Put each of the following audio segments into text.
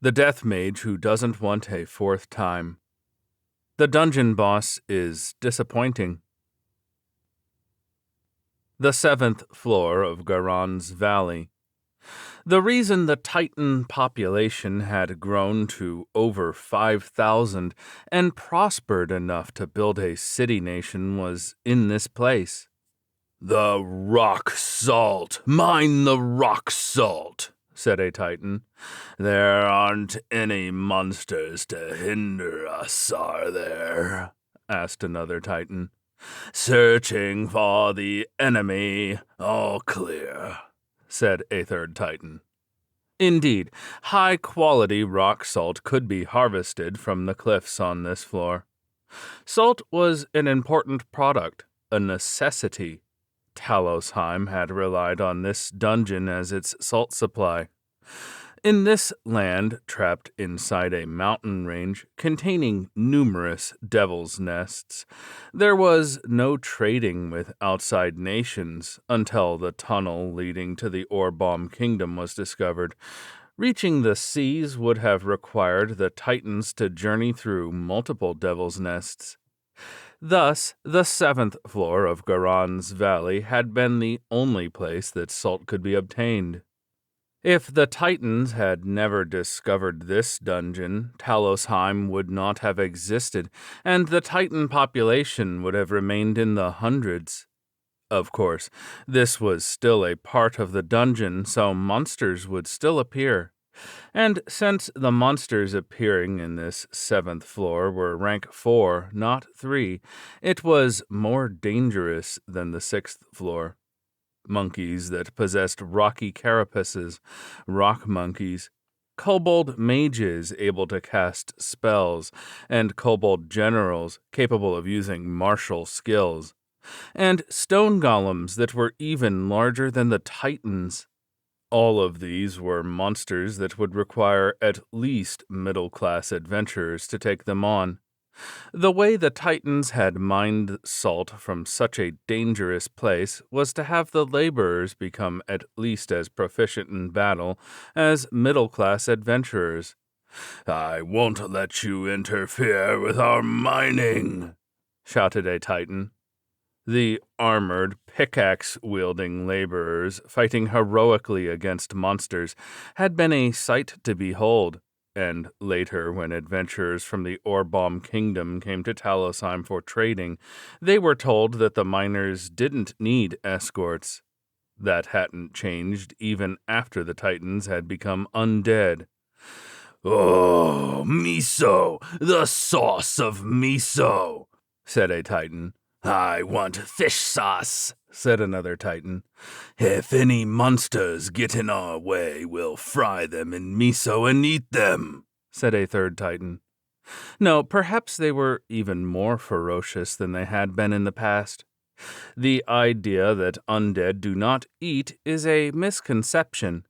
The death mage who doesn't want a fourth time. The dungeon boss is disappointing. The 7th floor of Garon's Valley. The reason the Titan population had grown to over 5,000 and prospered enough to build a city-nation was in this place. "The rock salt! Mine the rock salt!" said a Titan. "There aren't any monsters to hinder us, are there?" asked another Titan. "Searching for the enemy, all clear," said a third Titan. Indeed, high-quality rock salt could be harvested from the cliffs on this floor. Salt was an important product, a necessity. Talosheim had relied on this dungeon as its salt supply. In this land, trapped inside a mountain range containing numerous devil's nests, there was no trading with outside nations until the tunnel leading to the Orbomb Kingdom was discovered. Reaching the seas would have required the Titans to journey through multiple devil's nests. Thus, the 7th floor of Garon's Valley had been the only place that salt could be obtained. If the Titans had never discovered this dungeon, Talosheim would not have existed, and the Titan population would have remained in the hundreds. Of course, this was still a part of the dungeon, so monsters would still appear. And since the monsters appearing in this 7th floor were rank 4, not 3, it was more dangerous than the 6th floor. Monkeys that possessed rocky carapaces, rock monkeys, kobold mages able to cast spells, and kobold generals capable of using martial skills, and stone golems that were even larger than the Titans. All of these were monsters that would require at least middle-class adventurers to take them on. The way the Titans had mined salt from such a dangerous place was to have the laborers become at least as proficient in battle as middle-class adventurers. "I won't let you interfere with our mining," shouted a Titan. The armored, pickaxe-wielding laborers fighting heroically against monsters had been a sight to behold, and later when adventurers from the Orbomb Kingdom came to Talosheim for trading, they were told that the miners didn't need escorts. That hadn't changed even after the Titans had become undead. "Oh, miso, the sauce of miso," said a Titan. "I want fish sauce," said another Titan. "If any monsters get in our way, we'll fry them in miso and eat them," said a third Titan. No, perhaps they were even more ferocious than they had been in the past. The idea that undead do not eat is a misconception.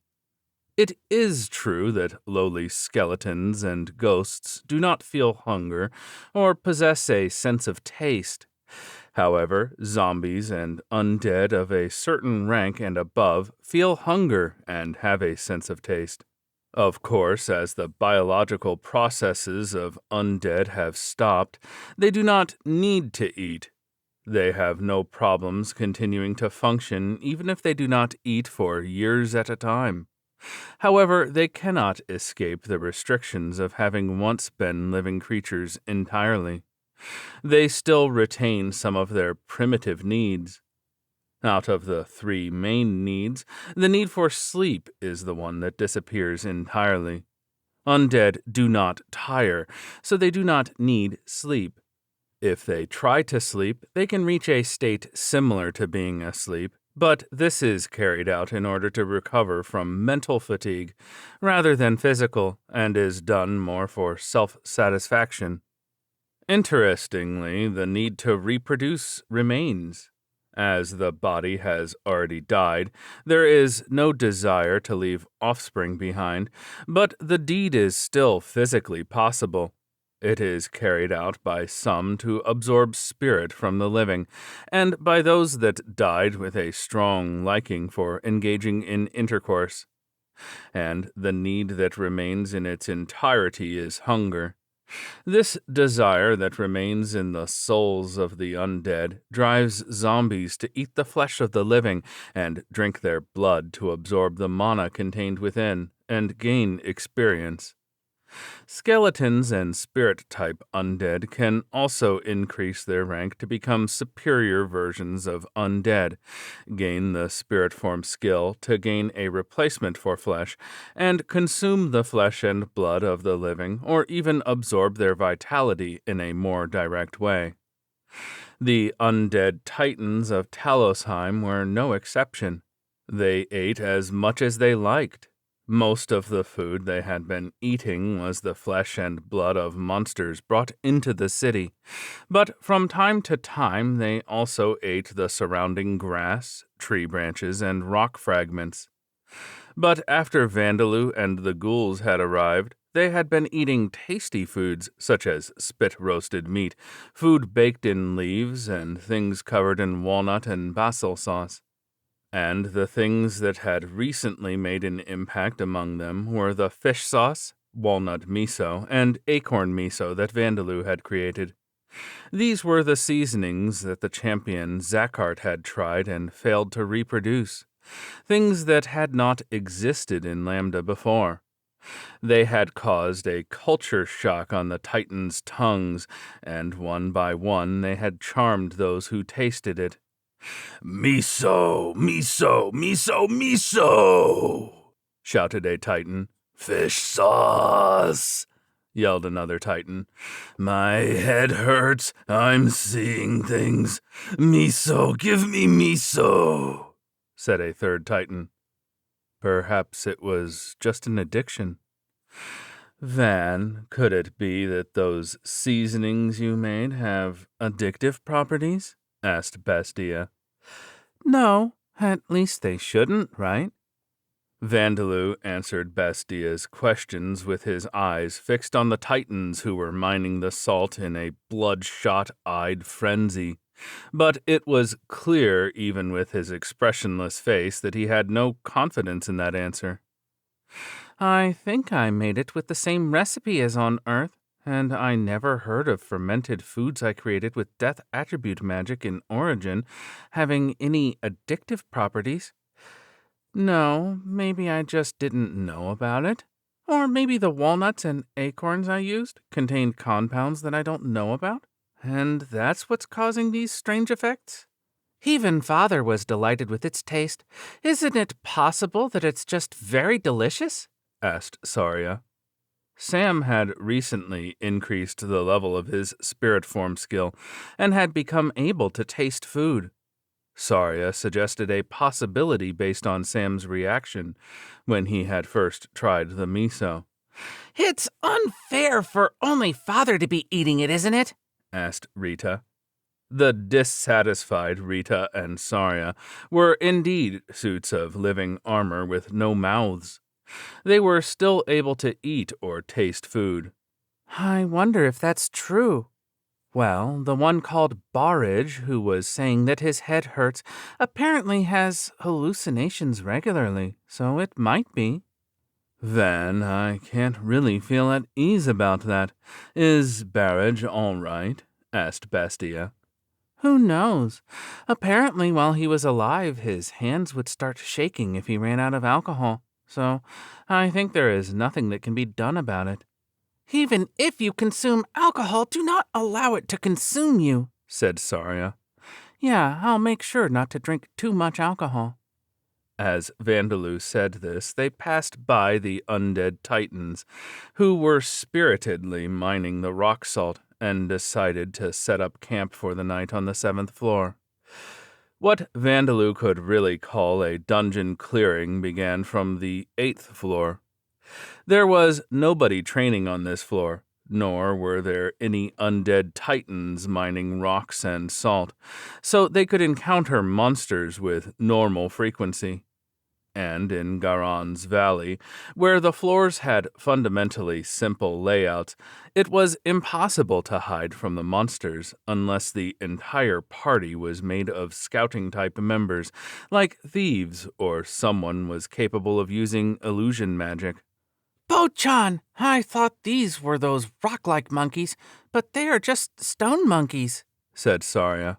It is true that lowly skeletons and ghosts do not feel hunger or possess a sense of taste. However, zombies and undead of a certain rank and above feel hunger and have a sense of taste. Of course, as the biological processes of undead have stopped, they do not need to eat. They have no problems continuing to function even if they do not eat for years at a time. However, they cannot escape the restrictions of having once been living creatures entirely. They still retain some of their primitive needs. Out of the 3 main needs, the need for sleep is the one that disappears entirely. Undead do not tire, so they do not need sleep. If they try to sleep, they can reach a state similar to being asleep, but this is carried out in order to recover from mental fatigue rather than physical, and is done more for self-satisfaction. Interestingly, the need to reproduce remains. As the body has already died, there is no desire to leave offspring behind, but the deed is still physically possible. It is carried out by some to absorb spirit from the living, and by those that died with a strong liking for engaging in intercourse. and the need that remains in its entirety is hunger. This desire that remains in the souls of the undead drives zombies to eat the flesh of the living and drink their blood to absorb the mana contained within and gain experience. Skeletons and spirit-type undead can also increase their rank to become superior versions of undead, gain the spirit form skill to gain a replacement for flesh, and consume the flesh and blood of the living, or even absorb their vitality in a more direct way. The undead titans of Talosheim were no exception. They ate as much as they liked. Most of the food they had been eating was the flesh and blood of monsters brought into the city, but from time to time they also ate the surrounding grass, tree branches, and rock fragments. But after Vandaloo and the ghouls had arrived, they had been eating tasty foods such as spit-roasted meat, food baked in leaves, and things covered in walnut and basil sauce. And the things that had recently made an impact among them were the fish sauce, walnut miso, and acorn miso that Vandaloo had created. These were the seasonings that the champion Zakhart had tried and failed to reproduce, things that had not existed in Lambda before. They had caused a culture shock on the Titans' tongues, and one by one they had charmed those who tasted it. "Miso, miso, miso, miso!" shouted a Titan. "Fish sauce!" yelled another Titan. "My head hurts. I'm seeing things. Miso, give me miso!" said a third Titan. Perhaps it was just an addiction. "Van, could it be that those seasonings you made have addictive properties?" asked Bastia. "No, at least they shouldn't, right?" Vandaloo answered Bastia's questions with his eyes fixed on the Titans who were mining the salt in a bloodshot-eyed frenzy. But it was clear, even with his expressionless face, that he had no confidence in that answer. "I think I made it with the same recipe as on Earth, and I never heard of fermented foods I created with death attribute magic in origin having any addictive properties. No, maybe I just didn't know about it. Or maybe the walnuts and acorns I used contained compounds that I don't know about, and that's what's causing these strange effects. Even Father was delighted with its taste. Isn't it possible that it's just very delicious?" asked Saria. Sam had recently increased the level of his spirit form skill and had become able to taste food. Saria suggested a possibility based on Sam's reaction when he had first tried the miso. "It's unfair for only Father to be eating it, isn't it?" asked Rita. The dissatisfied Rita and Saria were indeed suits of living armor with no mouths. They were still able to eat or taste food. "I wonder if that's true." "Well, the one called Barridge, who was saying that his head hurts, apparently has hallucinations regularly, so it might be." "Van, I can't really feel at ease about that. Is Barridge all right?" asked Bastia. "Who knows? Apparently, while he was alive, his hands would start shaking if he ran out of alcohol, so I think there is nothing that can be done about it." "Even if you consume alcohol, do not allow it to consume you," said Saria. "Yeah, I'll make sure not to drink too much alcohol." As Vandaloo said this, they passed by the undead Titans, who were spiritedly mining the rock salt, and decided to set up camp for the night on the 7th floor. What Vandaloo could really call a dungeon clearing began from the 8th floor. There was nobody training on this floor, nor were there any undead Titans mining rocks and salt, so they could encounter monsters with normal frequency. and in Garon's Valley, where the floors had fundamentally simple layouts, it was impossible to hide from the monsters unless the entire party was made of scouting-type members, like thieves or someone was capable of using illusion magic. Bo-chan, I thought these were those rock-like monkeys, but they are just stone monkeys, said Sarya.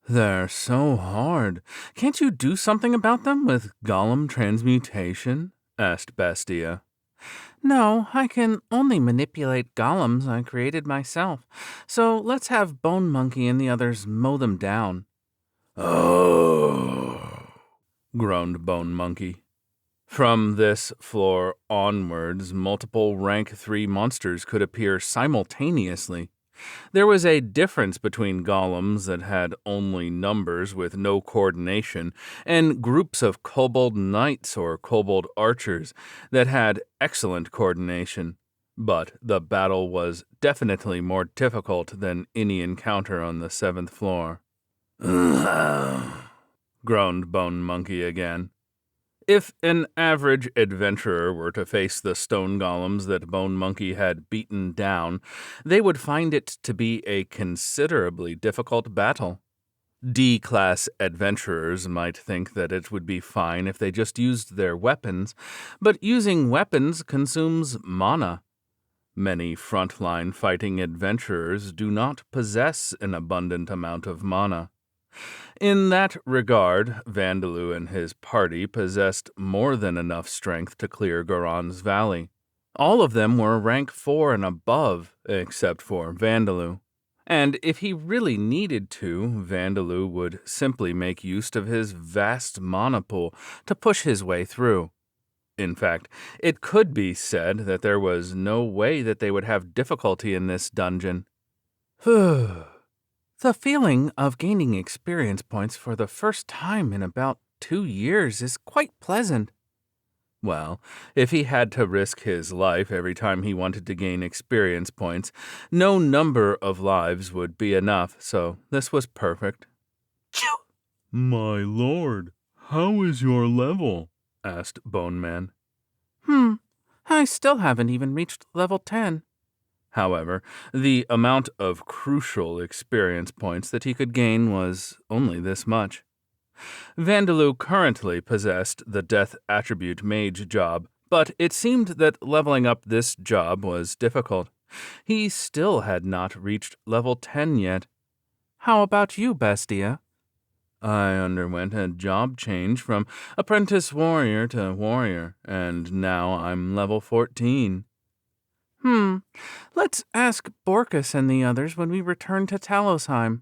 They're so hard. Can't you do something about them with golem transmutation? Asked Bastia. No, I can only manipulate golems I created myself, so let's have Bone Monkey and the others mow them down. Oh, groaned Bone Monkey. From this floor onwards, multiple rank 3 monsters could appear simultaneously. There was a difference between golems that had only numbers with no coordination and groups of kobold knights or kobold archers that had excellent coordination. But the battle was definitely more difficult than any encounter on the 7th floor. Groaned Bone Monkey again. If an average adventurer were to face the stone golems that Bone Monkey had beaten down, they would find it to be a considerably difficult battle. D-class adventurers might think that it would be fine if they just used their weapons, but using weapons consumes mana. Many frontline fighting adventurers do not possess an abundant amount of mana. In that regard, Vandaloo and his party possessed more than enough strength to clear Garon's Valley. All of them were rank 4 and above, except for Vandaloo. And if he really needed to, Vandaloo would simply make use of his vast mana pool to push his way through. In fact, it could be said that there was no way that they would have difficulty in this dungeon. The feeling of gaining experience points for the first time in about 2 years is quite pleasant. Well, if he had to risk his life every time he wanted to gain experience points, no number of lives would be enough, so this was perfect. Choo! My lord, how is your level? Asked Bone Man. I still haven't even reached level 10. However, the amount of crucial experience points that he could gain was only this much. Vandaloo currently possessed the Death Attribute Mage job, but it seemed that leveling up this job was difficult. He still had not reached level 10 yet. How about you, Bastia? I underwent a job change from apprentice warrior to warrior, and now I'm level 14. Let's ask Borkus and the others when we return to Talosheim.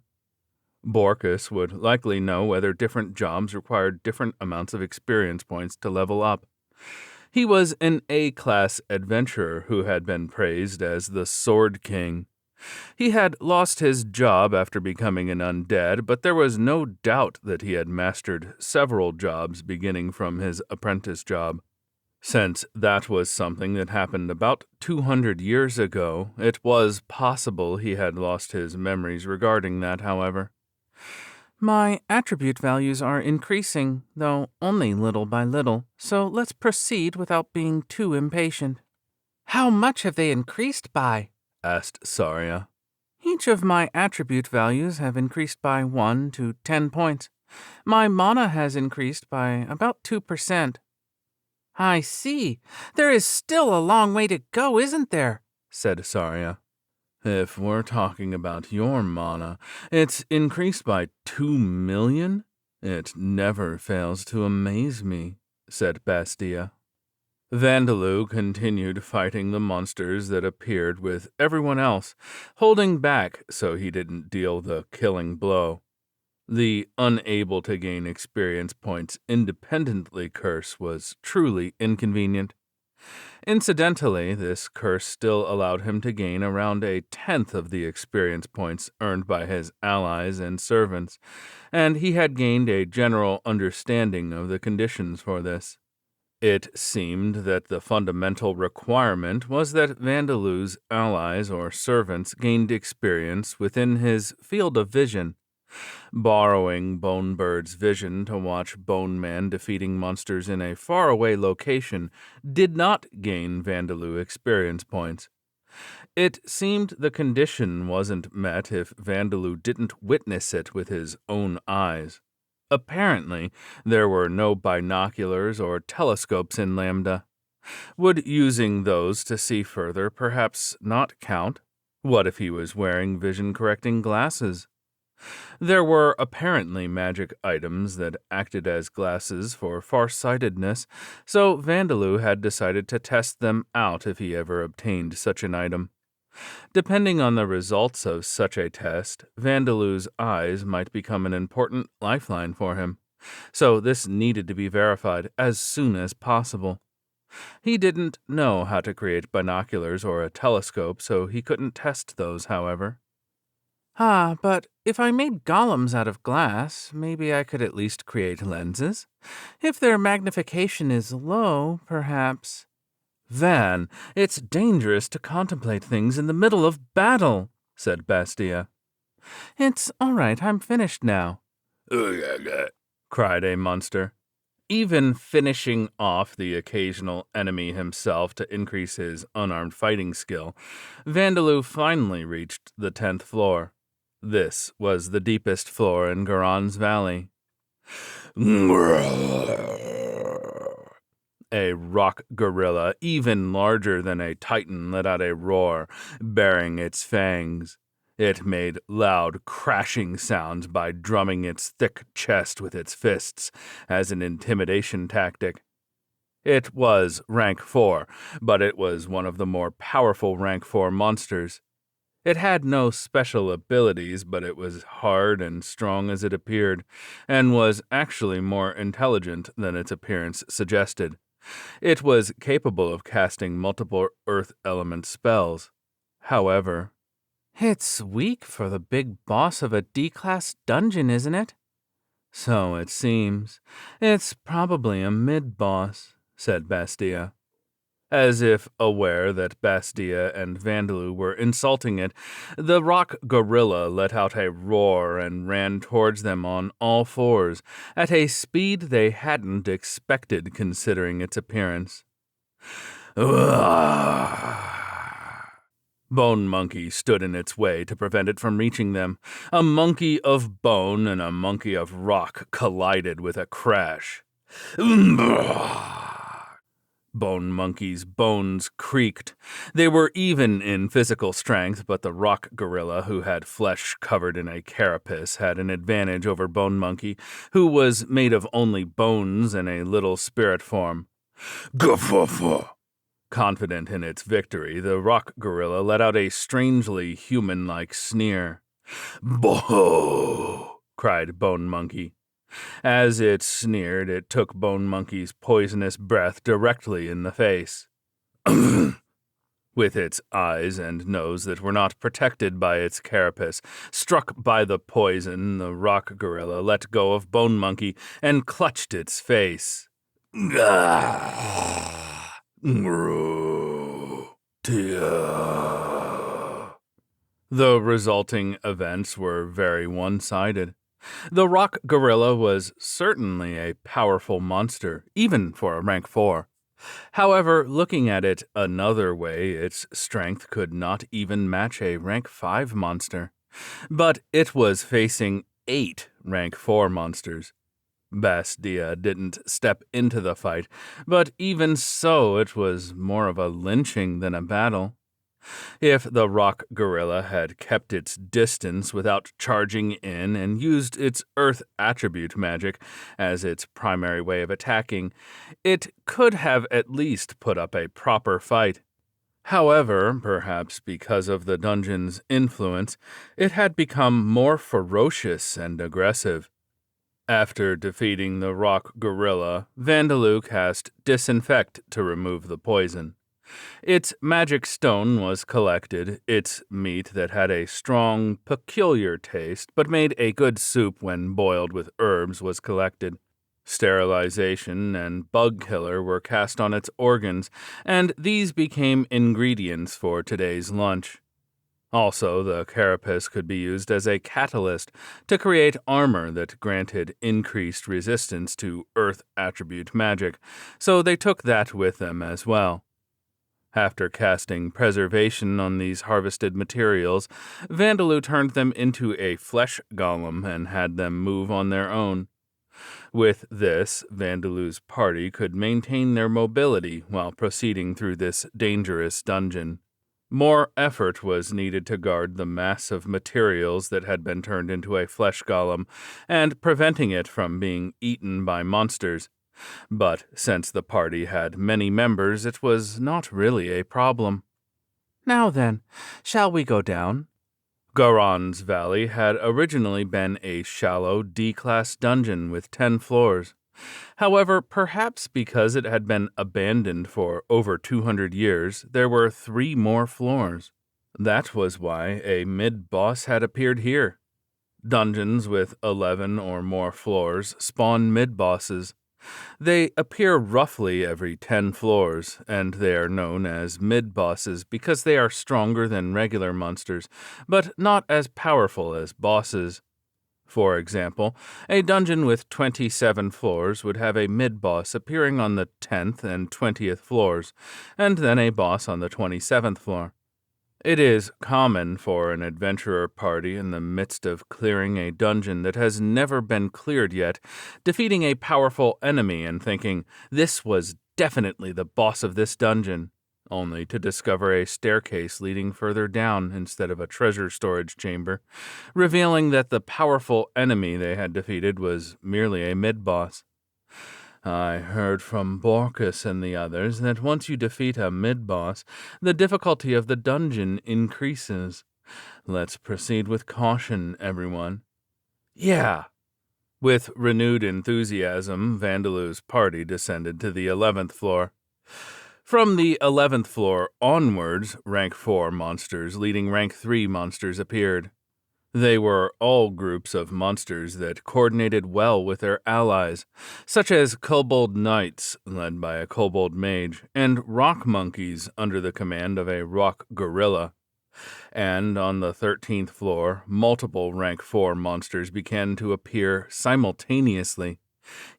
Borkus would likely know whether different jobs required different amounts of experience points to level up. He was an A-class adventurer who had been praised as the Sword King. He had lost his job after becoming an undead, but there was no doubt that he had mastered several jobs beginning from his apprentice job. Since that was something that happened about 200 years ago, it was possible he had lost his memories regarding that, however. My attribute values are increasing, though only little by little, so let's proceed without being too impatient. How much have they increased by? Asked Sarya. Each of my attribute values have increased by 1 to 10 points. My mana has increased by about 2%. I see. There is still a long way to go, isn't there? Said Sarya. If we're talking about your mana, it's increased by 2 million? It never fails to amaze me, said Bastia. Vandaloo continued fighting the monsters that appeared with everyone else, holding back so he didn't deal the killing blow. The unable to gain experience points independently curse was truly inconvenient. Incidentally, this curse still allowed him to gain around 1/10 of the experience points earned by his allies and servants, and he had gained a general understanding of the conditions for this. It seemed that the fundamental requirement was that Vandaloo's allies or servants gained experience within his field of vision. Borrowing Bonebird's vision to watch Bone Man defeating monsters in a faraway location did not gain Vandaloo experience points. It seemed the condition wasn't met if Vandaloo didn't witness it with his own eyes. Apparently, there were no binoculars or telescopes in Lambda. Would using those to see further perhaps not count? What if he was wearing vision-correcting glasses? There were apparently magic items that acted as glasses for farsightedness, so Vandaloo had decided to test them out if he ever obtained such an item. Depending on the results of such a test, Vandaloo's eyes might become an important lifeline for him, so this needed to be verified as soon as possible. He didn't know how to create binoculars or a telescope, so he couldn't test those, however. But if I made golems out of glass, maybe I could at least create lenses. If their magnification is low, perhaps. Van, it's dangerous to contemplate things in the middle of battle, said Bastia. It's all right, I'm finished now, cried a monster. Even finishing off the occasional enemy himself to increase his unarmed fighting skill, Vandaloo finally reached the 10th floor. This was the deepest floor in Garon's Valley. A rock gorilla, even larger than a titan, let out a roar, baring its fangs. It made loud, crashing sounds by drumming its thick chest with its fists as an intimidation tactic. It was rank 4, but it was one of the more powerful rank 4 monsters. It had no special abilities, but it was hard and strong as it appeared, and was actually more intelligent than its appearance suggested. It was capable of casting multiple earth element spells. However, it's weak for the big boss of a D-class dungeon, isn't it? So it seems. It's probably a mid-boss, said Bastia. As if aware that Bastia and Vandaloo were insulting it, the rock gorilla let out a roar and ran towards them on all fours, at a speed they hadn't expected considering its appearance. Bone Monkey stood in its way to prevent it from reaching them. A monkey of bone and a monkey of rock collided with a crash. Bone Monkey's bones creaked. They were even in physical strength, but the rock gorilla, who had flesh covered in a carapace, had an advantage over Bone Monkey, who was made of only bones and a little spirit form. Guffafa! Confident in its victory, the rock gorilla let out a strangely human-like sneer. Boho! Cried Bone Monkey. As it sneered, it took Bone Monkey's poisonous breath directly in the face. With its eyes and nose that were not protected by its carapace, struck by the poison, the rock gorilla let go of Bone Monkey and clutched its face. The resulting events were very one-sided. The rock gorilla was certainly a powerful monster, even for a rank 4. However, looking at it another way, its strength could not even match a rank 5 monster. But it was facing 8 rank 4 monsters. Bastia didn't step into the fight, but even so it was more of a lynching than a battle. If the rock gorilla had kept its distance without charging in and used its earth attribute magic as its primary way of attacking, it could have at least put up a proper fight. However, perhaps because of the dungeon's influence, it had become more ferocious and aggressive. After defeating the rock gorilla, Vandaloo cast Disinfect to remove the poison. Its magic stone was collected, its meat that had a strong, peculiar taste but made a good soup when boiled with herbs was collected. Sterilization and bug killer were cast on its organs, and these became ingredients for today's lunch. Also, the carapace could be used as a catalyst to create armor that granted increased resistance to earth attribute magic, so they took that with them as well. After casting preservation on these harvested materials, Vandaloo turned them into a flesh golem and had them move on their own. With this, Vandaloo's party could maintain their mobility while proceeding through this dangerous dungeon. More effort was needed to guard the mass of materials that had been turned into a flesh golem and preventing it from being eaten by monsters. But since the party had many members, it was not really a problem. Now then, shall we go down? Garon's Valley had originally been a shallow D-class dungeon with 10 floors. However, perhaps because it had been abandoned for over 200 years, there were 3 more floors. That was why a mid-boss had appeared here. Dungeons with 11 or more floors spawn mid-bosses. They appear roughly every 10 floors, and they are known as mid-bosses because they are stronger than regular monsters, but not as powerful as bosses. For example, a dungeon with 27 floors would have a mid-boss appearing on the 10th and 20th floors, and then a boss on the 27th floor. It is common for an adventurer party in the midst of clearing a dungeon that has never been cleared yet, defeating a powerful enemy and thinking, "This was definitely the boss of this dungeon," only to discover a staircase leading further down instead of a treasure storage chamber, revealing that the powerful enemy they had defeated was merely a mid-boss. I heard from Borkus and the others that once you defeat a mid-boss, the difficulty of the dungeon increases. Let's proceed with caution, everyone. Yeah. With renewed enthusiasm, Vandaloo's party descended to the 11th floor. From the 11th floor onwards, rank 4 monsters leading rank 3 monsters appeared. They were all groups of monsters that coordinated well with their allies, such as kobold knights, led by a kobold mage, and rock monkeys under the command of a rock gorilla. And on the 13th floor, multiple rank 4 monsters began to appear simultaneously.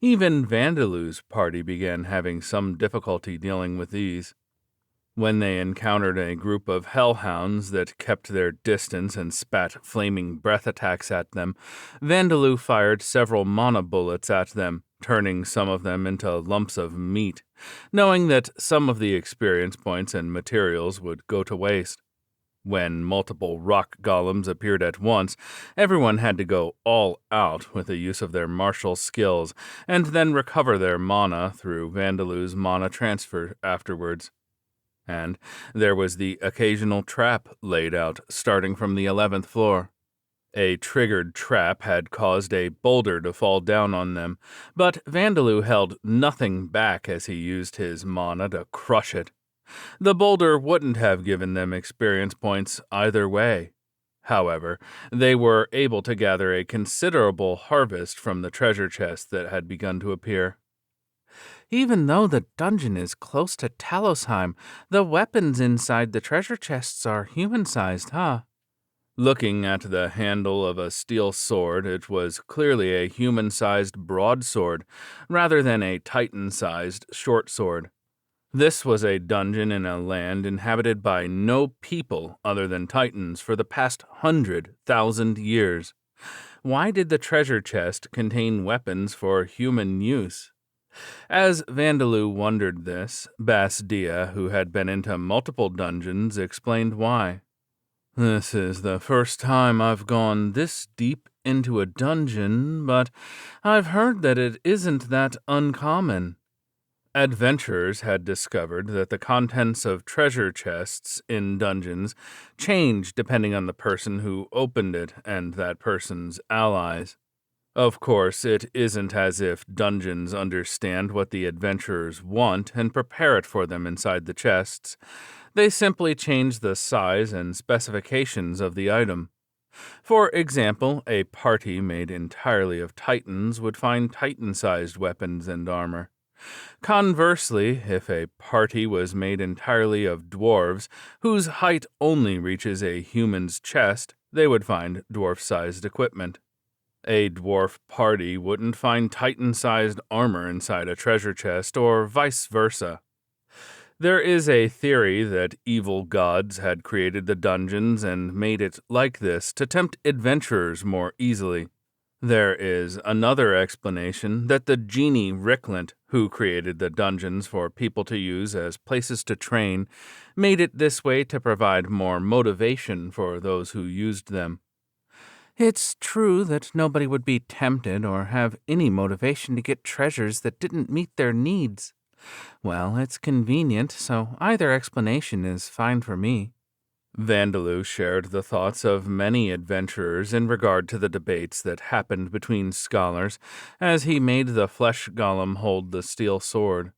Even Vandaloo's party began having some difficulty dealing with these. When they encountered a group of hellhounds that kept their distance and spat flaming breath attacks at them, Vandaloo fired several mana bullets at them, turning some of them into lumps of meat, knowing that some of the experience points and materials would go to waste. When multiple rock golems appeared at once, everyone had to go all out with the use of their martial skills, and then recover their mana through Vandaloo's mana transfer afterwards. And there was the occasional trap laid out starting from the 11th floor. A triggered trap had caused a boulder to fall down on them, but Vandaloo held nothing back as he used his mana to crush it. The boulder wouldn't have given them experience points either way. However, they were able to gather a considerable harvest from the treasure chest that had begun to appear. Even though the dungeon is close to Talosheim, the weapons inside the treasure chests are human-sized, huh? Looking at the handle of a steel sword, it was clearly a human-sized broadsword, rather than a titan-sized short sword. This was a dungeon in a land inhabited by no people other than titans for the past 100,000 years. Why did the treasure chest contain weapons for human use? As Vandaloo wondered this, Basdia, who had been into multiple dungeons, explained why. This is the first time I've gone this deep into a dungeon, but I've heard that it isn't that uncommon. Adventurers had discovered that the contents of treasure chests in dungeons change depending on the person who opened it and that person's allies. Of course, it isn't as if dungeons understand what the adventurers want and prepare it for them inside the chests. They simply change the size and specifications of the item. For example, a party made entirely of titans would find titan-sized weapons and armor. Conversely, if a party was made entirely of dwarves, whose height only reaches a human's chest, they would find dwarf-sized equipment. A dwarf party wouldn't find titan-sized armor inside a treasure chest, or vice versa. There is a theory that evil gods had created the dungeons and made it like this to tempt adventurers more easily. There is another explanation that the genie Ricklant, who created the dungeons for people to use as places to train, made it this way to provide more motivation for those who used them. It's true that nobody would be tempted or have any motivation to get treasures that didn't meet their needs. Well, it's convenient, so either explanation is fine for me. Vandaloo shared the thoughts of many adventurers in regard to the debates that happened between scholars as he made the flesh golem hold the steel sword.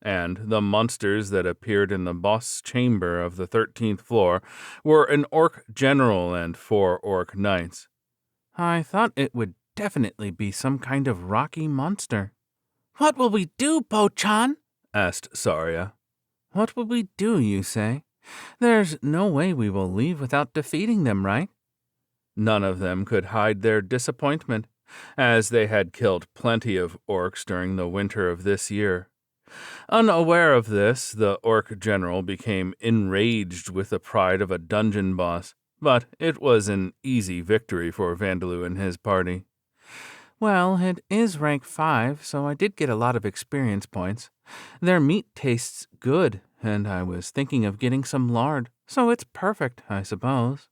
And the monsters that appeared in the boss chamber of the 13th floor were an orc general and 4 orc knights. I thought it would definitely be some kind of rocky monster. What will we do, Po-chan? Asked Saria. What will we do, you say? There's no way we will leave without defeating them, right? None of them could hide their disappointment, as they had killed plenty of orcs during the winter of this year. Unaware of this, the orc general became enraged with the pride of a dungeon boss, but it was an easy victory for Vandaloo and his party. Well, it is rank 5, so I did get a lot of experience points. Their meat tastes good, and I was thinking of getting some lard, so it's perfect, I suppose.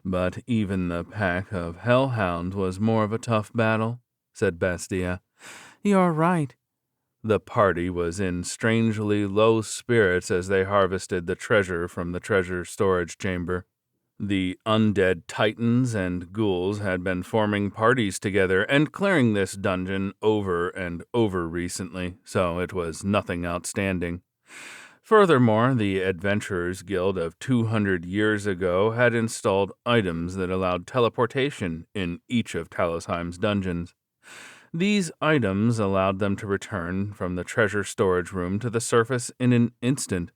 But even the pack of hellhounds was more of a tough battle, said Bastia. You're right. The party was in strangely low spirits as they harvested the treasure from the treasure storage chamber. The undead titans and ghouls had been forming parties together and clearing this dungeon over and over recently, so it was nothing outstanding. Furthermore, the Adventurers Guild of 200 years ago had installed items that allowed teleportation in each of Talosheim's dungeons. These items allowed them to return from the treasure storage room to the surface in an instant.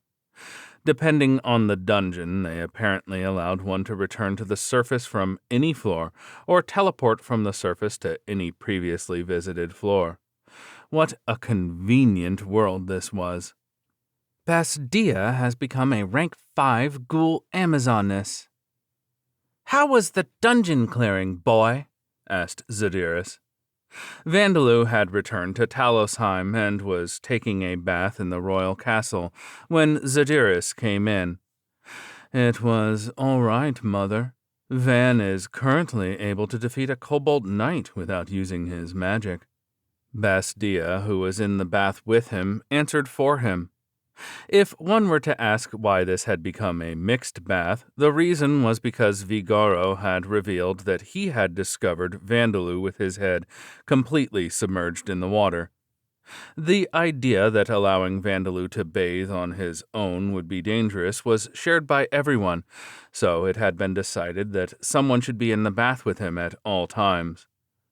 Depending on the dungeon, they apparently allowed one to return to the surface from any floor, or teleport from the surface to any previously visited floor. What a convenient world this was. Bastia has become a rank 5 ghoul Amazoness. How was the dungeon clearing, boy? Asked Zadiris. Vandaloo had returned to Talosheim and was taking a bath in the royal castle when Zadiris came in. It was all right, Mother. Van is currently able to defeat a kobold knight without using his magic. Bastia, who was in the bath with him, answered for him. If one were to ask why this had become a mixed bath, the reason was because Vigoro had revealed that he had discovered Vandaloo with his head completely submerged in the water. The idea that allowing Vandaloo to bathe on his own would be dangerous was shared by everyone, so it had been decided that someone should be in the bath with him at all times.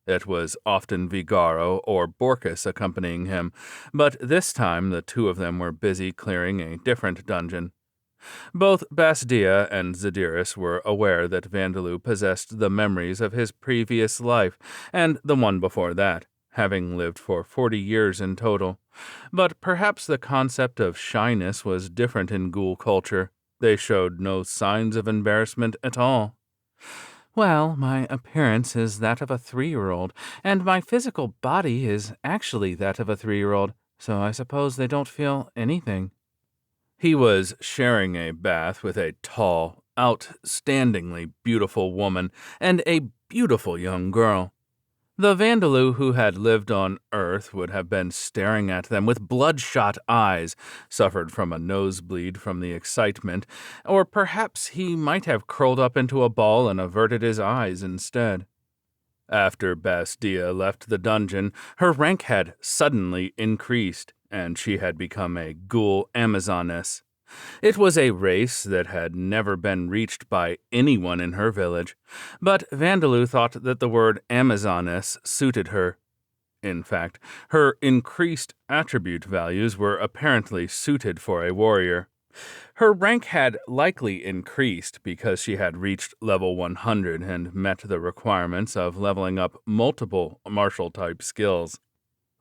It was often Vigaro or Borkus accompanying him, but this time the two of them were busy clearing a different dungeon. Both Bastia and Zadiris were aware that Vandaloo possessed the memories of his previous life and the one before that, having lived for 40 years in total. But perhaps the concept of shyness was different in ghoul culture. They showed no signs of embarrassment at all. Well, my appearance is that of a 3-year-old, and my physical body is actually that of a 3-year-old, so I suppose they don't feel anything. He was sharing a bath with a tall, outstandingly beautiful woman and a beautiful young girl. The Vandaloo who had lived on Earth would have been staring at them with bloodshot eyes, suffered from a nosebleed from the excitement, or perhaps he might have curled up into a ball and averted his eyes instead. After Bastia left the dungeon, her rank had suddenly increased, and she had become a ghoul Amazoness. It was a race that had never been reached by anyone in her village, but Vandaloo thought that the word Amazoness suited her. In fact, her increased attribute values were apparently suited for a warrior. Her rank had likely increased because she had reached level 100 and met the requirements of leveling up multiple martial-type skills.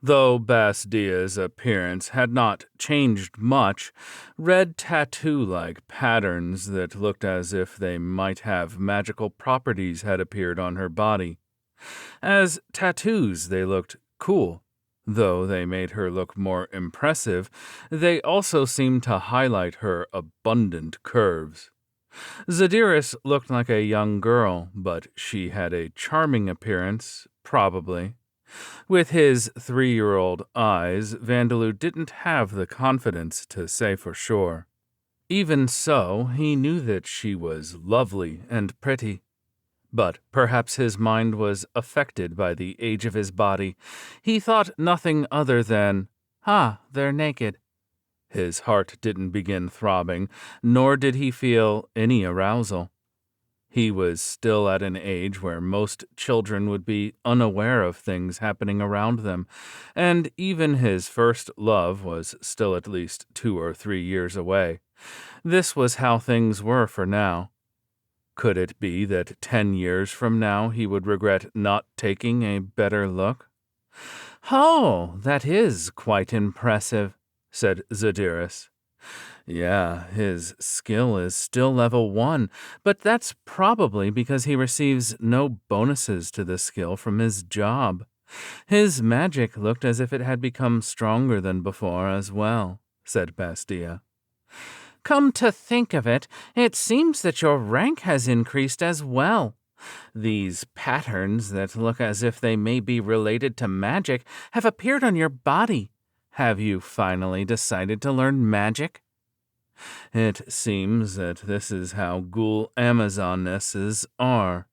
Though Bastia's appearance had not changed much, red tattoo-like patterns that looked as if they might have magical properties had appeared on her body. As tattoos, they looked cool. Though they made her look more impressive, they also seemed to highlight her abundant curves. Zadiris looked like a young girl, but she had a charming appearance, probably. With his 3-year-old eyes, Vandaloo didn't have the confidence to say for sure. Even so, he knew that she was lovely and pretty. But perhaps his mind was affected by the age of his body. He thought nothing other than, they're naked. His heart didn't begin throbbing, nor did he feel any arousal. He was still at an age where most children would be unaware of things happening around them, and even his first love was still at least 2 or 3 years away. This was how things were for now. Could it be that 10 years from now he would regret not taking a better look? "Oh, that is quite impressive," said Zadiris. "Yeah, his skill is still level 1, but that's probably because he receives no bonuses to the skill from his job. His magic looked as if it had become stronger than before as well," said Bastia. "Come to think of it, it seems that your rank has increased as well. These patterns that look as if they may be related to magic have appeared on your body. Have you finally decided to learn magic?" "It seems that this is how ghoul Amazonesses are.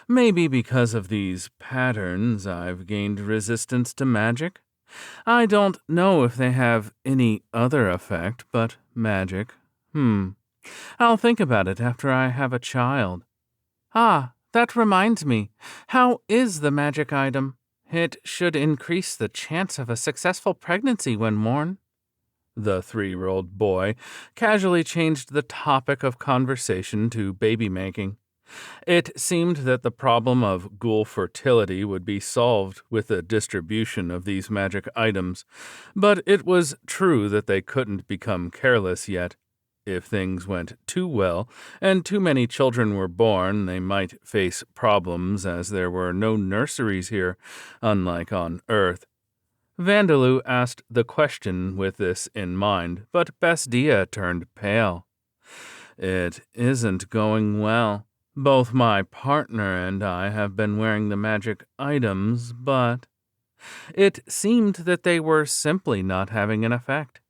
Maybe because of these patterns I've gained resistance to magic. I don't know if they have any other effect but magic. I'll think about it after I have a child." That reminds me. How is the magic item? It should increase the chance of a successful pregnancy when worn. The 3-year-old boy casually changed the topic of conversation to baby making. It seemed that the problem of ghoul fertility would be solved with the distribution of these magic items, but it was true that they couldn't become careless yet. If things went too well and too many children were born, they might face problems as there were no nurseries here, unlike on Earth. Vandaloo asked the question with this in mind, but Bastia turned pale. "It isn't going well. Both my partner and I have been wearing the magic items, but it seemed that they were simply not having an effect.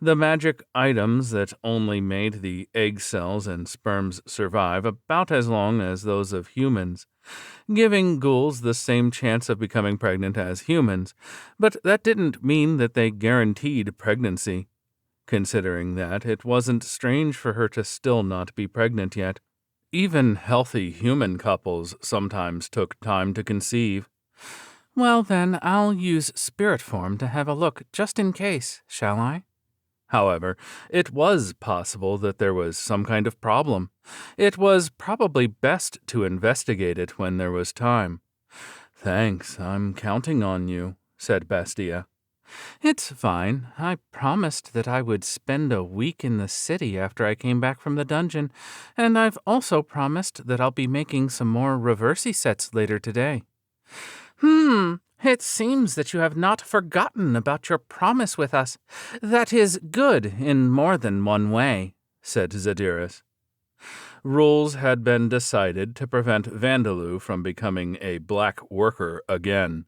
The magic items that only made the egg cells and sperms survive about as long as those of humans, giving ghouls the same chance of becoming pregnant as humans, but that didn't mean that they guaranteed pregnancy. Considering that, it wasn't strange for her to still not be pregnant yet. Even healthy human couples sometimes took time to conceive." "Well then, I'll use spirit form to have a look just in case, shall I?" However, it was possible that there was some kind of problem. It was probably best to investigate it when there was time. "Thanks, I'm counting on you," said Bastia. "It's fine. I promised that I would spend a week in the city after I came back from the dungeon, and I've also promised that I'll be making some more reversey sets later today." It seems that you have not forgotten about your promise with us. That is good in more than one way," said Zadiris. Rules had been decided to prevent Vandaloo from becoming a black worker again.